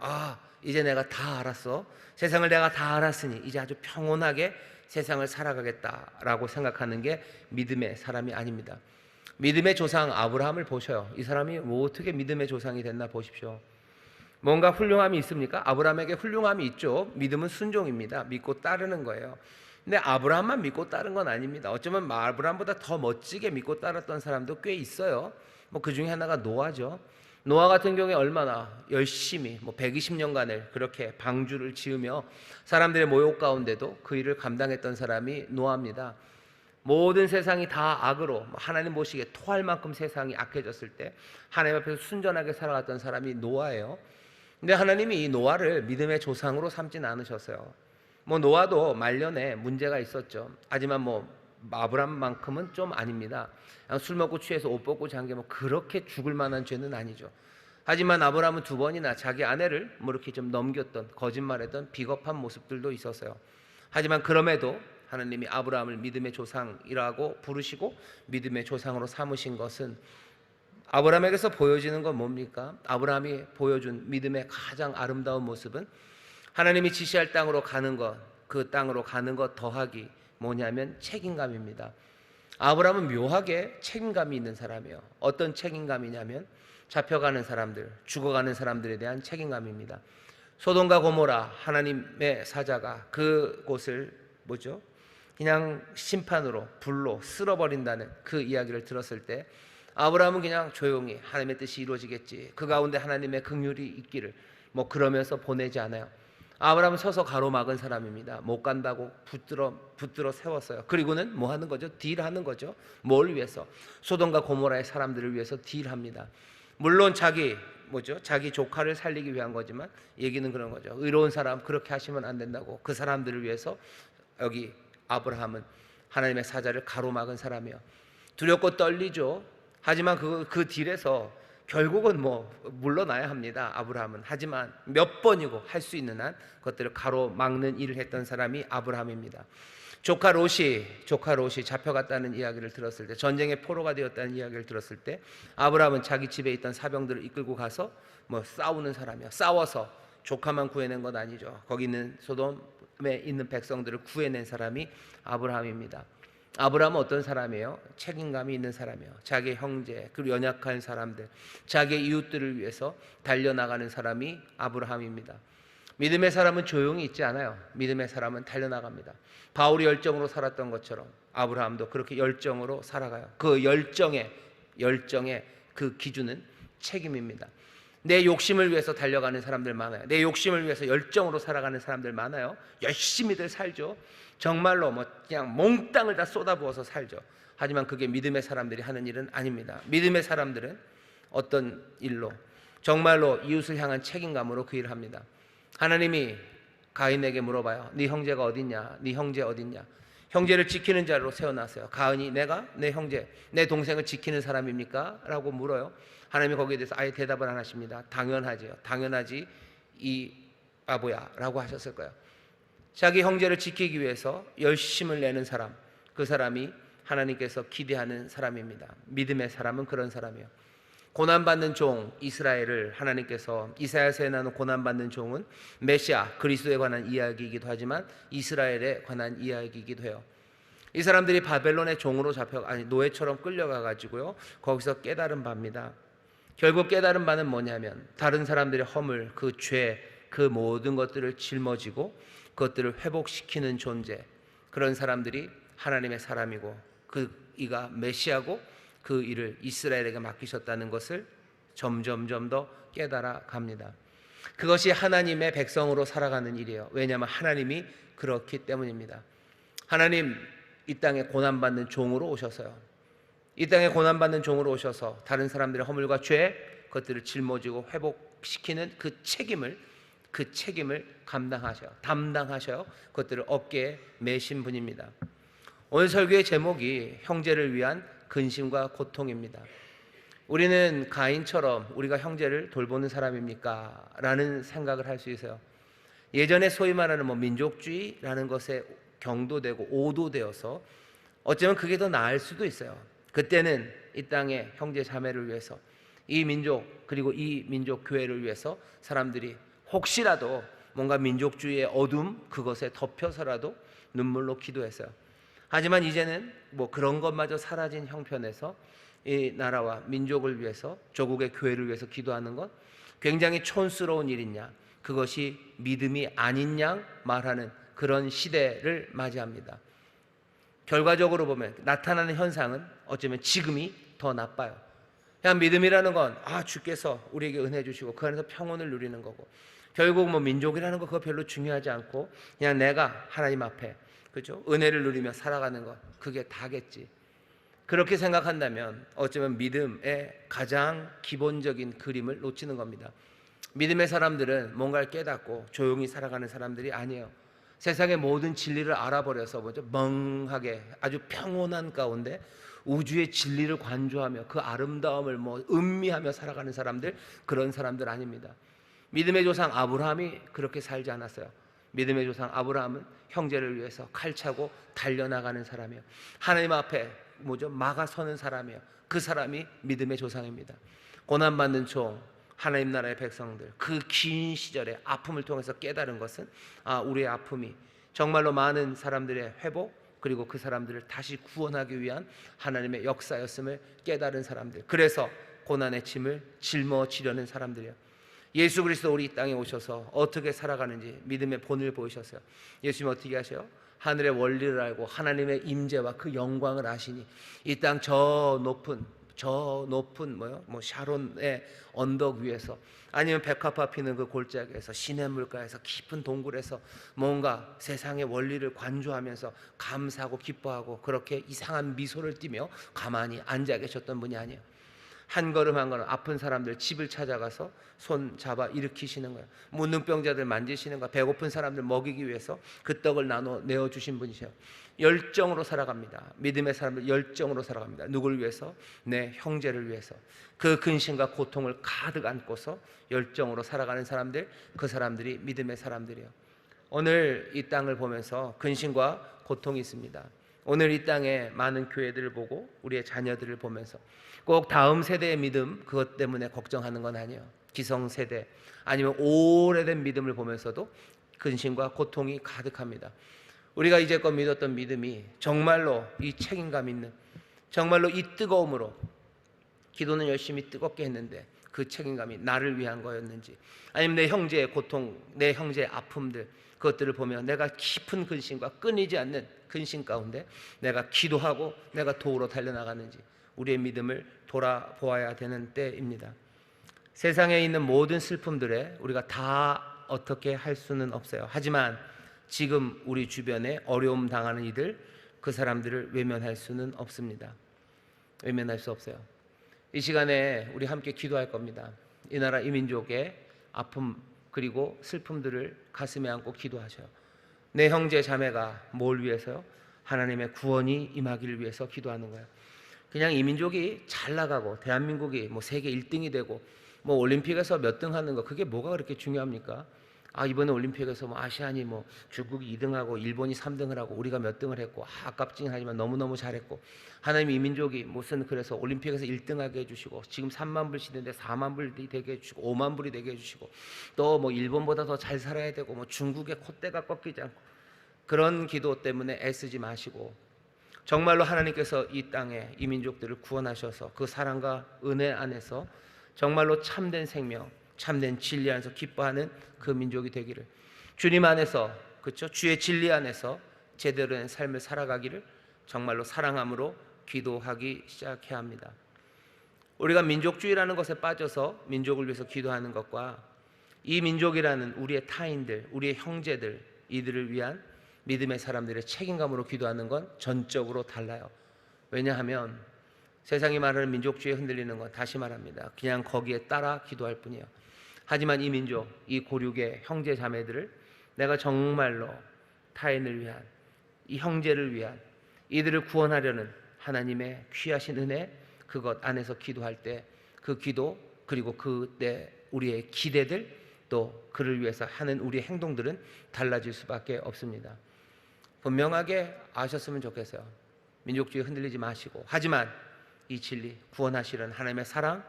이제 내가 다 알았어. 세상을 내가 다 알았으니 이제 아주 평온하게 세상을 살아가겠다라고 생각하는 게 믿음의 사람이 아닙니다. 믿음의 조상 아브라함을 보셔요. 이 사람이 뭐 어떻게 믿음의 조상이 됐나 보십시오. 뭔가 훌륭함이 있습니까? 아브라함에게 훌륭함이 있죠. 믿음은 순종입니다. 믿고 따르는 거예요. 근데 아브라함만 믿고 따른 건 아닙니다. 어쩌면 아브라함보다 더 멋지게 믿고 따랐던 사람도 꽤 있어요. 뭐 그 중에 하나가 노아죠. 노아 같은 경우에 얼마나 열심히 120년간을 그렇게 방주를 지으며 사람들의 모욕 가운데도 그 일을 감당했던 사람이 노아입니다. 모든 세상이 다 악으로 하나님 보시기에 토할 만큼 세상이 악해졌을 때 하나님 앞에서 순전하게 살아갔던 사람이 노아예요. 근데 하나님이 이 노아를 믿음의 조상으로 삼진 않으셨어요. 노아도 말년에 문제가 있었죠. 하지만 아브람만큼은 좀 아닙니다. 술 먹고 취해서 옷 벗고 잔 게 그렇게 죽을 만한 죄는 아니죠. 하지만 아브람은 2번이나 자기 아내를 이렇게 좀 넘겼던, 거짓말했던 비겁한 모습들도 있었어요. 하지만 그럼에도 하나님이 아브라함을 믿음의 조상이라고 부르시고 믿음의 조상으로 삼으신 것은 아브라함에게서 보여지는 건 뭡니까? 아브라함이 보여준 믿음의 가장 아름다운 모습은 하나님이 지시할 땅으로 가는 것, 그 땅으로 가는 것 더하기 뭐냐면 책임감입니다. 아브라함은 묘하게 책임감이 있는 사람이에요. 어떤 책임감이냐면 잡혀가는 사람들, 죽어가는 사람들에 대한 책임감입니다. 소돔과 고모라 하나님의 사자가 그곳을 그냥 심판으로 불로 쓸어버린다는 그 이야기를 들었을 때 아브라함은 그냥 조용히 하나님의 뜻이 이루어지겠지, 그 가운데 하나님의 긍휼이 있기를 그러면서 보내지 않아요. 아브라함은 서서 가로막은 사람입니다. 못 간다고 붙들어 세웠어요. 그리고는 뭐 하는 거죠? 딜하는 거죠. 뭘 위해서? 소돔과 고모라의 사람들을 위해서 딜합니다. 물론 자기 조카를 살리기 위한 거지만 얘기는 그런 거죠. 의로운 사람 그렇게 하시면 안 된다고. 그 사람들을 위해서 여기 아브라함은 하나님의 사자를 가로막은 사람이에요. 두렵고 떨리죠. 하지만 그 딜에서 결국은 물러나야 합니다. 아브라함은. 하지만 몇 번이고 할 수 있는 한 그것들을 가로막는 일을 했던 사람이 아브라함입니다. 조카 롯이 잡혀갔다는 이야기를 들었을 때, 전쟁의 포로가 되었다는 이야기를 들었을 때, 아브라함은 자기 집에 있던 사병들을 이끌고 가서 싸우는 사람이야. 싸워서 조카만 구해낸 건 아니죠. 거기 있는 소돔에 있는 백성들을 구해낸 사람이 아브라함입니다. 아브라함은 어떤 사람이에요? 책임감이 있는 사람이에요. 자기 형제, 그리고 연약한 사람들, 자기 이웃들을 위해서 달려나가는 사람이 아브라함입니다. 믿음의 사람은 조용히 있지 않아요. 믿음의 사람은 달려나갑니다. 바울이 열정으로 살았던 것처럼 아브라함도 그렇게 열정으로 살아가요. 그 열정의 그 기준은 책임입니다. 내 욕심을 위해서 달려가는 사람들 많아요. 내 욕심을 위해서 열정으로 살아가는 사람들 많아요. 열심히들 살죠. 정말로 그냥 몽땅을 다 쏟아부어서 살죠. 하지만 그게 믿음의 사람들이 하는 일은 아닙니다. 믿음의 사람들은 어떤 일로? 정말로 이웃을 향한 책임감으로 그 일을 합니다. 하나님이 가인에게 물어봐요. 네 형제가 어딨냐? 네 형제 어딨냐? 형제를 지키는 자로 세워놨어요. 가인이 내가 내 형제, 내 동생을 지키는 사람입니까? 라고 물어요. 하나님이 거기에 대해서 아예 대답을 안 하십니다. 당연하지요. 당연하지 이 바보야 라고 하셨을 거예요. 자기 형제를 지키기 위해서 열심을 내는 사람, 그 사람이 하나님께서 기대하는 사람입니다. 믿음의 사람은 그런 사람이에요. 고난받는 종 이스라엘을 하나님께서 이사야서에 나오는 고난받는 종은 메시아 그리스도에 관한 이야기이기도 하지만 이스라엘에 관한 이야기이기도 해요. 이 사람들이 바벨론의 종으로 노예처럼 끌려가 가지고요 거기서 깨달은 바입니다. 결국 깨달은 바는 뭐냐면 다른 사람들의 허물, 그 죄, 그 모든 것들을 짊어지고 그것들을 회복시키는 존재, 그런 사람들이 하나님의 사람이고 이가 메시아고 그 일을 이스라엘에게 맡기셨다는 것을 점점점 더 깨달아 갑니다. 그것이 하나님의 백성으로 살아가는 일이에요. 왜냐하면 하나님이 그렇기 때문입니다. 하나님 이 땅에 고난받는 종으로 오셔서요. 이 땅에 고난받는 종으로 오셔서 다른 사람들의 허물과 죄, 그것들을 짊어지고 회복시키는 그 책임을 담당하셔요. 그것들을 어깨에 메신 분입니다. 오늘 설교의 제목이 형제를 위한 근심과 고통입니다. 우리는 가인처럼 우리가 형제를 돌보는 사람입니까? 라는 생각을 할 수 있어요. 예전에 소위 말하는 민족주의라는 것에 경도되고 오도되어서 어쩌면 그게 더 나을 수도 있어요. 그때는 이 땅의 형제 자매를 위해서, 이 민족 그리고 이 민족 교회를 위해서 사람들이 혹시라도 뭔가 민족주의의 어둠 그것에 덮여서라도 눈물로 기도했어요. 하지만 이제는 그런 것마저 사라진 형편에서 이 나라와 민족을 위해서, 조국의 교회를 위해서 기도하는 것 굉장히 촌스러운 일이냐, 그것이 믿음이 아닌 양 말하는 그런 시대를 맞이합니다. 결과적으로 보면 나타나는 현상은 어쩌면 지금이 더 나빠요. 그냥 믿음이라는 건 주께서 우리에게 은혜 주시고 그 안에서 평온을 누리는 거고, 결국 민족이라는 거 그거 별로 중요하지 않고 그냥 내가 하나님 앞에 그렇죠? 은혜를 누리며 살아가는 것, 그게 다겠지. 그렇게 생각한다면 어쩌면 믿음의 가장 기본적인 그림을 놓치는 겁니다. 믿음의 사람들은 뭔가를 깨닫고 조용히 살아가는 사람들이 아니에요. 세상의 모든 진리를 알아버려서 멍하게 아주 평온한 가운데 우주의 진리를 관조하며 그 아름다움을 음미하며 살아가는 사람들, 그런 사람들 아닙니다. 믿음의 조상 아브라함이 그렇게 살지 않았어요. 믿음의 조상 아브라함은 형제를 위해서 칼차고 달려나가는 사람이에요. 하나님 앞에 막아서는 사람이에요. 그 사람이 믿음의 조상입니다. 고난받는 종, 하나님 나라의 백성들, 그 긴 시절의 아픔을 통해서 깨달은 것은 우리의 아픔이 정말로 많은 사람들의 회복, 그리고 그 사람들을 다시 구원하기 위한 하나님의 역사였음을 깨달은 사람들, 그래서 고난의 짐을 짊어지려는 사람들이에요. 예수 그리스도 우리 이 땅에 오셔서 어떻게 살아가는지 믿음의 본을 보이셨어요. 예수님이 어떻게 하셔요? 하늘의 원리를 알고 하나님의 임재와 그 영광을 아시니 이 땅 저 높은 샤론의 언덕 위에서, 아니면 백합화 피는 그 골짜기에서, 시냇물가에서, 깊은 동굴에서 뭔가 세상의 원리를 관조하면서 감사하고 기뻐하고 그렇게 이상한 미소를 띠며 가만히 앉아 계셨던 분이 아니에요. 한 걸음 한 걸음 아픈 사람들 집을 찾아가서 손 잡아 일으키시는 거예요. 문둥병자들 만지시는 거예요. 배고픈 사람들 먹이기 위해서 그 떡을 나눠 내어주신 분이세요. 열정으로 살아갑니다. 믿음의 사람들 열정으로 살아갑니다. 누구를 위해서? 내 형제를 위해서. 그 근심과 고통을 가득 안고서 열정으로 살아가는 사람들, 그 사람들이 믿음의 사람들이에요. 오늘 이 땅을 보면서 근심과 고통이 있습니다. 오늘 이 땅에 많은 교회들을 보고 우리의 자녀들을 보면서 꼭 다음 세대의 믿음 그것 때문에 걱정하는 건 아니에요. 기성세대 아니면 오래된 믿음을 보면서도 근심과 고통이 가득합니다. 우리가 이제껏 믿었던 믿음이 정말로 이 책임감 있는, 정말로 이 뜨거움으로 기도는 열심히 뜨겁게 했는데 그 책임감이 나를 위한 거였는지, 아니면 내 형제의 고통, 내 형제의 아픔들, 그것들을 보면 내가 깊은 근심과 끊이지 않는 근심 가운데 내가 기도하고 내가 도우러 달려나가는지 우리의 믿음을 돌아보아야 되는 때입니다. 세상에 있는 모든 슬픔들에 우리가 다 어떻게 할 수는 없어요. 하지만 지금 우리 주변에 어려움 당하는 이들, 그 사람들을 외면할 수는 없습니다. 외면할 수 없어요. 이 시간에 우리 함께 기도할 겁니다. 이 나라 이 민족의 아픔 그리고 슬픔들을 가슴에 안고 기도하셔요. 내 형제 자매가 뭘 위해서요? 하나님의 구원이 임하기를 위해서 기도하는 거예요. 그냥 이 민족이 잘 나가고 대한민국이 뭐 세계 1등이 되고 뭐 올림픽에서 몇 등 하는 거 그게 뭐가 그렇게 중요합니까? 이번에 올림픽에서 뭐 아시안이 뭐 중국이 2등하고 일본이 3등을 하고 우리가 몇 등을 했고 아깝긴 하지만 너무너무 잘했고 하나님 이 민족이 무슨 그래서 올림픽에서 1등하게 해주시고 지금 3만 불 시대인데 4만 불이 되게 해주시고 5만 불이 되게 해주시고 또 뭐 일본보다 더 잘 살아야 되고 뭐 중국의 콧대가 꺾이지 않고 그런 기도 때문에 애쓰지 마시고 정말로 하나님께서 이 땅에 이 민족들을 구원하셔서 그 사랑과 은혜 안에서 정말로 참된 생명, 참된 진리 안에서 기뻐하는 그 민족이 되기를, 주님 안에서, 그렇죠? 주의 진리 안에서 제대로 된 삶을 살아가기를 정말로 사랑함으로 기도하기 시작해야 합니다. 우리가 민족주의라는 것에 빠져서 민족을 위해서 기도하는 것과 이 민족이라는 우리의 타인들, 우리의 형제들, 이들을 위한 믿음의 사람들의 책임감으로 기도하는 건 전적으로 달라요. 왜냐하면 세상이 말하는 민족주의에 흔들리는 건 다시 말합니다. 그냥 거기에 따라 기도할 뿐이에요. 하지만 이 민족, 이 고륙의 형제 자매들을 내가 정말로 타인을 위한, 이 형제를 위한, 이들을 구원하려는 하나님의 귀하신 은혜, 그것 안에서 기도할 때 그 기도 그리고 그때 우리의 기대들 또 그를 위해서 하는 우리의 행동들은 달라질 수밖에 없습니다. 분명하게 아셨으면 좋겠어요. 민족주의에 흔들리지 마시고, 하지만 이 진리, 구원하시려는 하나님의 사랑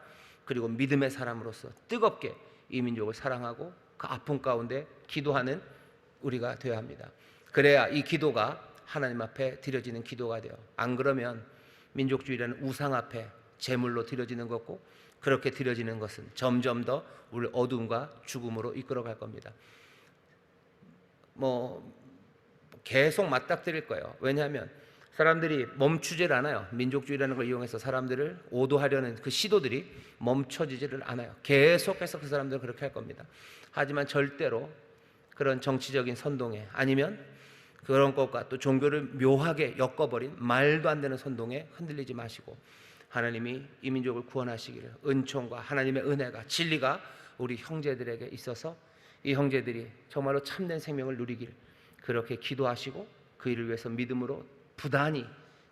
그리고 믿음의 사람으로서 뜨겁게 이 민족을 사랑하고 그 아픔 가운데 기도하는 우리가 되어야 합니다. 그래야 이 기도가 하나님 앞에 드려지는 기도가 돼요. 안 그러면 민족주의라는 우상 앞에 제물로 드려지는 것고, 그렇게 드려지는 것은 점점 더 우리 어둠과 죽음으로 이끌어갈 겁니다. 계속 맞닥뜨릴 거예요. 왜냐하면 사람들이 멈추질 않아요. 민족주의라는 걸 이용해서 사람들을 오도하려는 그 시도들이 멈춰지지를 않아요. 계속해서 그 사람들은 그렇게 할 겁니다. 하지만 절대로 그런 정치적인 선동에 아니면 그런 것과 또 종교를 묘하게 엮어버린 말도 안 되는 선동에 흔들리지 마시고, 하나님이 이 민족을 구원하시기를, 은총과 하나님의 은혜가 진리가 우리 형제들에게 있어서 이 형제들이 정말로 참된 생명을 누리기를 그렇게 기도하시고 그 일을 위해서 믿음으로 부단히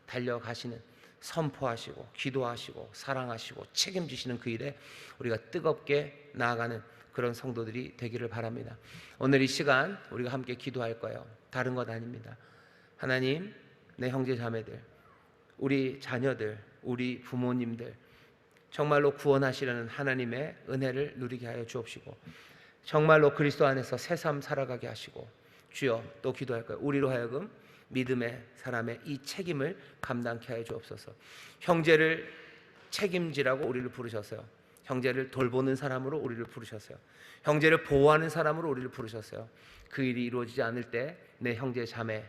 달려가시는, 선포하시고 기도하시고 사랑하시고 책임지시는 그 일에 우리가 뜨겁게 나아가는 그런 성도들이 되기를 바랍니다. 오늘 이 시간 우리가 함께 기도할 거예요. 다른 것 아닙니다. 하나님, 내 형제 자매들, 우리 자녀들, 우리 부모님들 정말로 구원하시려는 하나님의 은혜를 누리게 하여 주옵시고, 정말로 그리스도 안에서 새삼 살아가게 하시고, 주여 또 기도할 거예요. 우리로 하여금 믿음의 사람의 이 책임을 감당케 하여 주옵소서. 형제를 책임지라고 우리를 부르셨어요. 형제를 돌보는 사람으로 우리를 부르셨어요. 형제를 보호하는 사람으로 우리를 부르셨어요. 그 일이 이루어지지 않을 때 내 형제 자매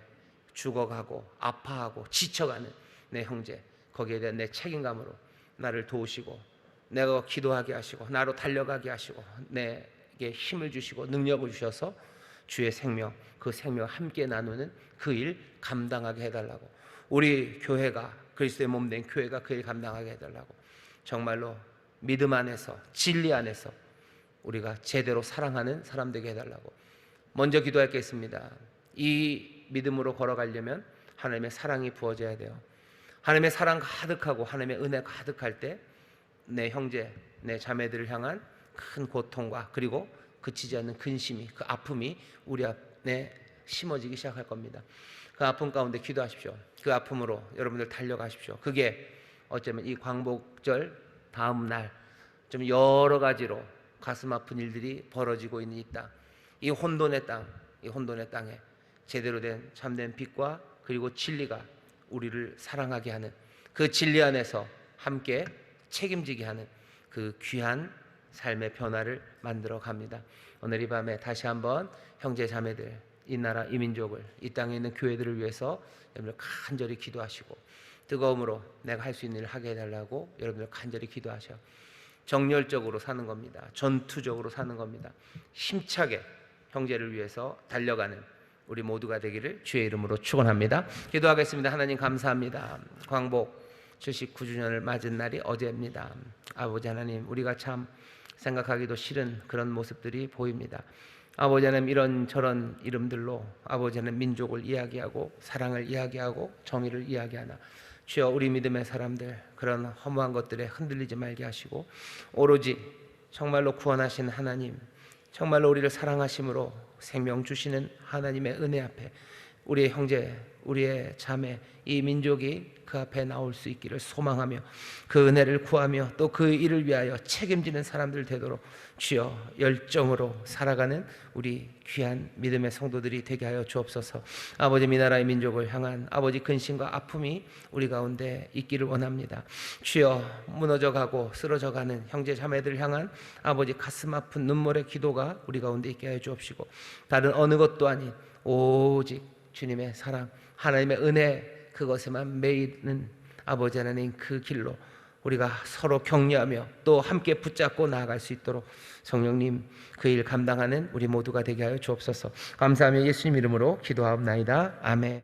죽어가고 아파하고 지쳐가는 내 형제, 거기에 대한 내 책임감으로 나를 도우시고 내가 기도하게 하시고 나로 달려가게 하시고 내게 힘을 주시고 능력을 주셔서 주의 생명, 그 생명을 함께 나누는 그 일 감당하게 해달라고, 우리 교회가 그리스도의 몸 된 교회가 그 일 감당하게 해달라고 정말로 믿음 안에서, 진리 안에서 우리가 제대로 사랑하는 사람 되게 해달라고 먼저 기도하겠습니다. 이 믿음으로 걸어가려면 하나님의 사랑이 부어져야 돼요. 하나님의 사랑 가득하고 하나님의 은혜 가득할 때 내 형제, 내 자매들을 향한 큰 고통과 그리고 그치지 않는 근심이, 그 아픔이 우리 안에 심어지기 시작할 겁니다. 그 아픔 가운데 기도하십시오. 그 아픔으로 여러분들 달려가십시오. 그게 어쩌면 이 광복절 다음 날 좀 여러 가지로 가슴 아픈 일들이 벌어지고 있는 이 땅, 이 혼돈의 땅, 이 혼돈의 땅에 제대로 된 참된 빛과 그리고 진리가 우리를 사랑하게 하는, 그 진리 안에서 함께 책임지게 하는 그 귀한 삶의 변화를 만들어 갑니다. 오늘 이 밤에 다시 한번 형제 자매들, 이 나라 이 민족을, 이 땅에 있는 교회들을 위해서 여러분들 간절히 기도하시고 뜨거움으로 내가 할 수 있는 일을 하게 해달라고 여러분들 간절히 기도하셔. 정열적으로 사는 겁니다. 전투적으로 사는 겁니다. 힘차게 형제를 위해서 달려가는 우리 모두가 되기를 주의 이름으로 축원합니다. 기도하겠습니다. 하나님 감사합니다. 광복 79주년을 맞은 날이 어제입니다. 아버지 하나님, 우리가 참 생각하기도 싫은 그런 모습들이 보입니다. 아버지 하나님, 이런저런 이름들로 아버지 하나님 민족을 이야기하고 사랑을 이야기하고 정의를 이야기하나 주여, 우리 믿음의 사람들 그런 허무한 것들에 흔들리지 말게 하시고 오로지 정말로 구원하신 하나님, 정말로 우리를 사랑하심으로 생명 주시는 하나님의 은혜 앞에 우리의 형제, 우리의 자매, 이 민족이 그 앞에 나올 수 있기를 소망하며 그 은혜를 구하며 또 그 일을 위하여 책임지는 사람들 되도록 주여 열정으로 살아가는 우리 귀한 믿음의 성도들이 되게 하여 주옵소서. 아버지, 이 나라의 민족을 향한 아버지 근심과 아픔이 우리 가운데 있기를 원합니다. 주여, 무너져가고 쓰러져가는 형제 자매들을 향한 아버지 가슴 아픈 눈물의 기도가 우리 가운데 있게 하여 주옵시고 다른 어느 것도 아닌 오직 주님의 사랑, 하나님의 은혜, 그것에만 매이는 아버지 하나님 그 길로 우리가 서로 격려하며 또 함께 붙잡고 나아갈 수 있도록 성령님 그 일 감당하는 우리 모두가 되게 하여 주옵소서. 감사하며 예수님 이름으로 기도하옵나이다. 아멘.